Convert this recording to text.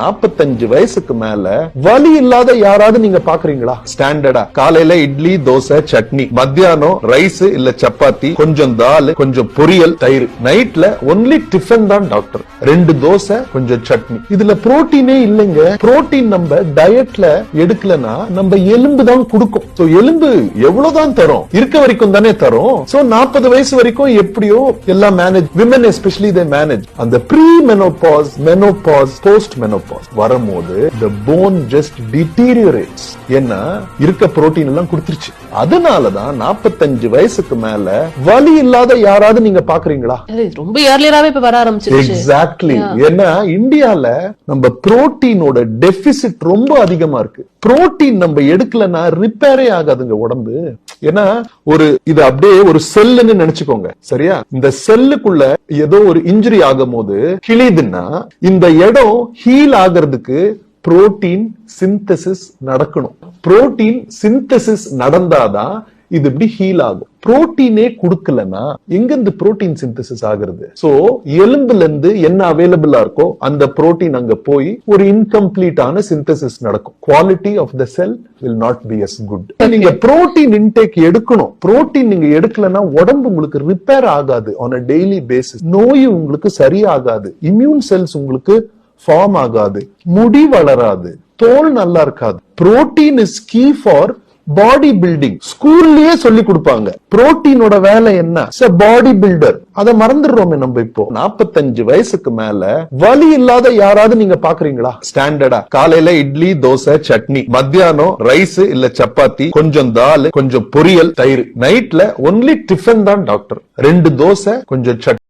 45 வயசுக்கு மேல வலி இல்லாத யாராவது நீங்க பாக்குறீங்களா? ஸ்டாண்டர்டா காலையில இட்லி தோசை சட்னி, மத்தியானம் ரைஸ் இல்ல சப்பாத்தி, கொஞ்சம் தால் கொஞ்சம் பொரியல் தயிர், நைட்ல ஒன்லி டிஃபன் தான் டாக்டர். 2 தோசை கொஞ்சம் சட்னி. இதுல புரோட்டீனே இல்லைங்க. புரோட்டீன் நம்ம டயட்ல எடுக்கலனா நம்ம எலும்பு தான் கொடுக்கும். சோ எலும்பு எவ்வளவுதான் தரும், இருக்க வரைக்கும் தானே தரும். சோ 40 வயசு வரைக்கும் எப்படியோ எல்லாம் manage. Women especially they manage. அந்த pre menopause, menopause, post menopause வரும்போது the bone just deteriorates. ஏன்னா இருக்க புரோட்டீன் எல்லாம் கொடுத்துருச்சு. அதனாலதான் 45 வயசுக்கு மேல வலி இல்லாத யாராவது நீங்க பாக்குறீங்களா? ரொம்ப ஏர்லியராவே இப்ப வர ஆரம்பிச்சிருச்சு. எக்ஸாக்ட்லி. ஏன்னா இந்தியால நம்ம புரோட்டீனோட டெபிசிட் ரொம்ப அதிகமா இருக்கு. புரோட்டீன் நம்ம எடுக்கலன்னா ரிப்பேரே ஆகாதுங்க உடம்பு. ஏன்னா இது அப்படியே ஒரு செல்லுன்னு நினைச்சுக்கோங்க, சரியா? இந்த செல்லுக்குள்ள ஏதோ ஒரு இன்ஜுரி ஆகும் போது கிழிதுன்னா இந்த இடம் ஹீல் ஆகிறதுக்கு புரோட்டீன் சிந்தசிஸ் நடக்கணும். புரோட்டீன் சிந்தசிஸ் நடந்தாதான் இது இப்படி ஹீல் ஆகும். புரோட்டீனே கொடுக்கலன்னா எங்க இருந்து புரோட்டீன் சிந்தசிஸ் ஆகுறது? சோ எலும்புல இருந்து என்ன அவைலபிளா இருக்கோ அந்த புரோட்டீன் அங்க போய் ஒரு இன்கம்ப்ளீட்டான சிந்தசிஸ் நடக்கும். Quality of the cell will not be as good. நீங்க புரோட்டீன் இன்டேக் எடுக்கணும். புரோட்டீன் நீங்க எடுக்கலன்னா உடம்பு உங்களுக்கு ரிப்பேர் ஆகாது. ஆன் அ டெய்லி பேசிஸ் நோய் உங்களுக்கு சரியாகாது. இம்யூன் செல்ஸ் உங்களுக்கு ஃபார்ம் ஆகாது. முடி வளராது. தோல் நல்லா இருக்காது. Protein is key for body building. ஸ்கூல்லயே சொல்லி கொடுப்பாங்க புரோட்டீனோட வேலை என்ன. Body builder. அதை மறந்துடுறோமே நம்ம. இப்போ 45 வயசுக்கு மேல வலி இல்லாத யாராவது நீங்க பாக்குறீங்களா? ஸ்டாண்டர்டா காலையில இட்லி தோசை சட்னி, மத்தியானம் ரைஸ் இல்ல சப்பாத்தி, கொஞ்சம் தால் கொஞ்சம் பொரியல் தயிர், நைட்ல ஒன்லி டிஃபன் தான் டாக்டர். 2 தோசை கொஞ்சம் சட்னி.